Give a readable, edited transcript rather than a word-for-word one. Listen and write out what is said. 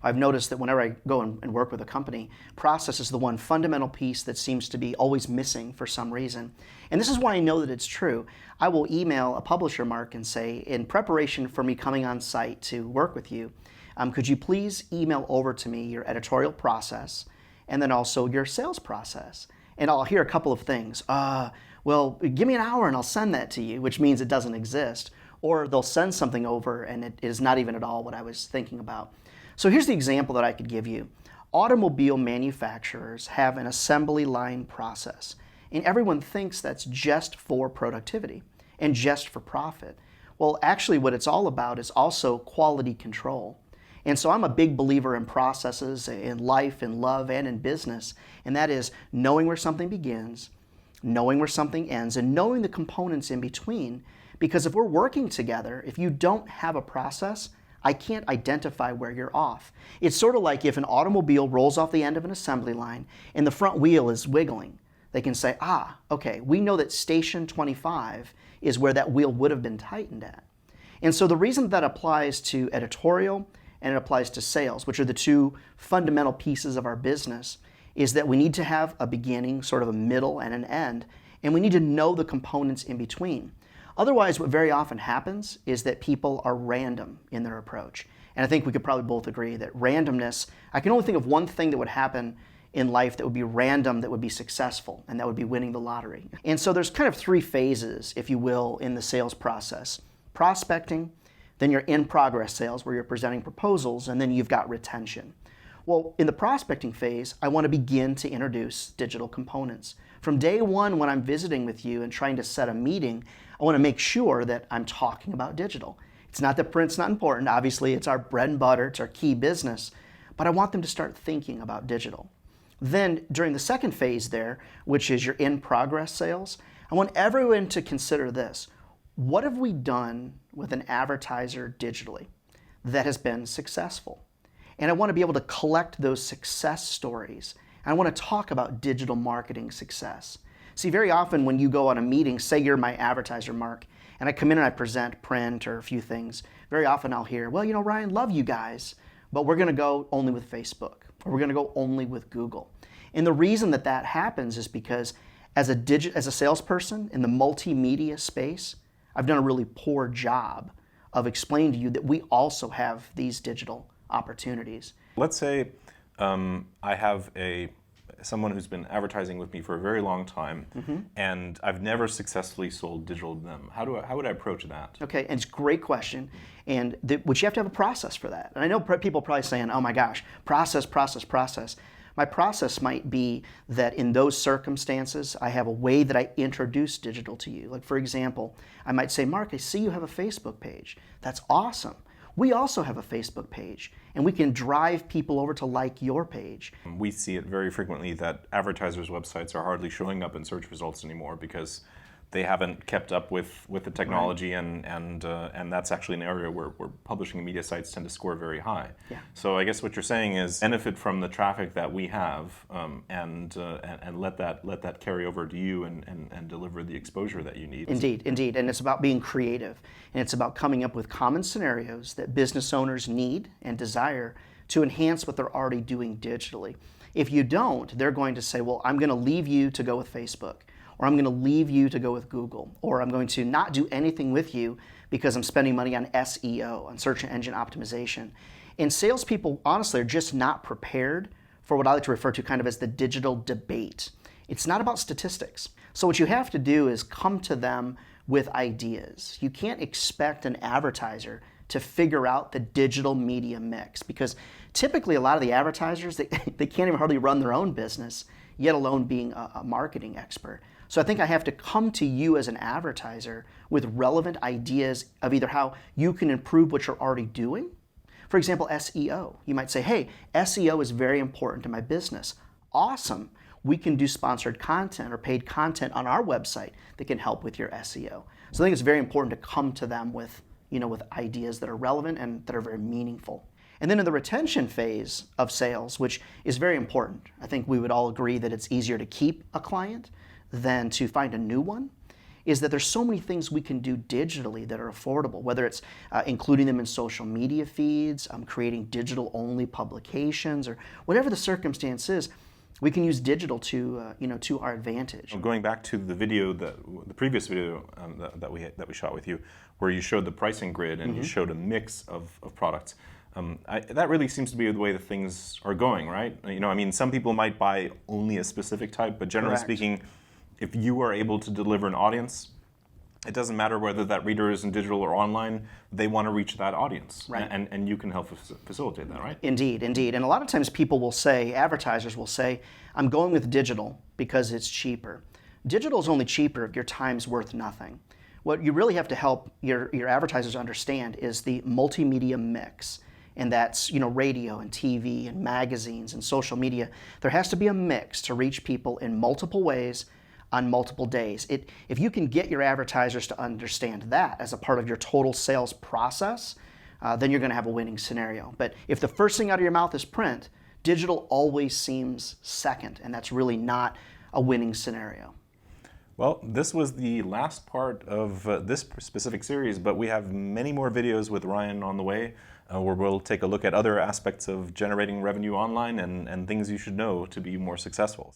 I've noticed that whenever I go and work with a company, process is the one fundamental piece that seems to be always missing for some reason. And this is why I know that it's true. I will email a publisher, Mark, and say, in preparation for me coming on site to work with you, could you please email over to me your editorial process and then also your sales process? And I'll hear a couple of things. Well, give me an hour and I'll send that to you, which means it doesn't exist. Or they'll send something over and it is not even at all what I was thinking about. So here's the example that I could give you. Automobile manufacturers have an assembly line process, and everyone thinks that's just for productivity and just for profit. Well, actually what it's all about is also quality control. And so I'm a big believer in processes in life, in love, and in business, and that is knowing where something begins, knowing where something ends, and knowing the components in between. Because if we're working together, if you don't have a process, I can't identify where you're off. It's sort of like if an automobile rolls off the end of an assembly line and the front wheel is wiggling. They can say, okay, we know that station 25 is where that wheel would have been tightened at. And so the reason that applies to editorial and it applies to sales, which are the two fundamental pieces of our business, is that we need to have a beginning, sort of a middle, and an end, and we need to know the components in between. Otherwise, what very often happens is that people are random in their approach. And I think we could probably both agree that randomness, I can only think of one thing that would happen in life that would be random, that would be successful, and that would be winning the lottery. And so there's kind of three phases, if you will, in the sales process. Prospecting, then your in-progress sales where you're presenting proposals, and then you've got retention. Well, in the prospecting phase, I want to begin to introduce digital components. From day one when I'm visiting with you and trying to set a meeting, I want to make sure that I'm talking about digital. It's not that print's not important. Obviously, it's our bread and butter. It's our key business. But I want them to start thinking about digital. Then during the second phase there, which is your in-progress sales, I want everyone to consider this. What have we done with an advertiser digitally that has been successful? And I want to be able to collect those success stories. And I want to talk about digital marketing success. See, very often when you go on a meeting, say you're my advertiser, Mark, and I come in and I present print or a few things, very often I'll hear, well, Ryan, love you guys, but we're going to go only with Facebook, or we're going to go only with Google. And the reason that that happens is because as a salesperson in the multimedia space, I've done a really poor job of explaining to you that we also have these digital opportunities. Let's say I have someone who's been advertising with me for a very long time, and I've never successfully sold digital to them. How would I approach that? Okay, and it's a great question, and which you have to have a process for that. And I know people are probably saying, oh my gosh, process. My process might be that in those circumstances, I have a way that I introduce digital to you. Like for example, I might say, Mark, I see you have a Facebook page. That's awesome. We also have a Facebook page, and we can drive people over to like your page. We see it very frequently that advertisers' websites are hardly showing up in search results anymore because they haven't kept up with the technology, right. and that's actually an area where publishing and media sites tend to score very high. Yeah. So I guess what you're saying is benefit from the traffic that we have, and let that carry over to you and deliver the exposure that you need. Indeed, and it's about being creative, and it's about coming up with common scenarios that business owners need and desire to enhance what they're already doing digitally. If you don't, they're going to say, well, I'm going to leave you to go with Facebook, or I'm going to leave you to go with Google, or I'm going to not do anything with you because I'm spending money on SEO, on search engine optimization. And salespeople, honestly, are just not prepared for what I like to refer to kind of as the digital debate. It's not about statistics. So what you have to do is come to them with ideas. You can't expect an advertiser to figure out the digital media mix, because typically a lot of the advertisers, they can't even hardly run their own business, yet alone being a marketing expert. So I think I have to come to you as an advertiser with relevant ideas of either how you can improve what you're already doing. For example, SEO. You might say, hey, SEO is very important to my business. Awesome. We can do sponsored content or paid content on our website that can help with your SEO. So I think it's very important to come to them with ideas that are relevant and that are very meaningful. And then in the retention phase of sales, which is very important, I think we would all agree that it's easier to keep a client than to find a new one. is that there's so many things we can do digitally that are affordable, whether it's including them in social media feeds, creating digital-only publications, or whatever the circumstance is. We can use digital to, to our advantage. Going back to the video, the previous video that we shot with you, where you showed the pricing grid and you showed a mix of products. That really seems to be the way that things are going, right? I mean, some people might buy only a specific type, but generally Correct. speaking, if you are able to deliver an audience, it doesn't matter whether that reader is in digital or online, they want to reach that audience. Right. And you can help facilitate that, right? Indeed, indeed. And a lot of times people will say, advertisers will say, I'm going with digital because it's cheaper. Digital is only cheaper if your time's worth nothing. What you really have to help your advertisers understand is the multimedia mix. And that's, radio and TV and magazines and social media. There has to be a mix to reach people in multiple ways on multiple days. If you can get your advertisers to understand that as a part of your total sales process, then you're going to have a winning scenario. But if the first thing out of your mouth is print, digital always seems second, and that's really not a winning scenario. Well, this was the last part of this specific series, but we have many more videos with Ryan on the way, where we'll take a look at other aspects of generating revenue online and things you should know to be more successful.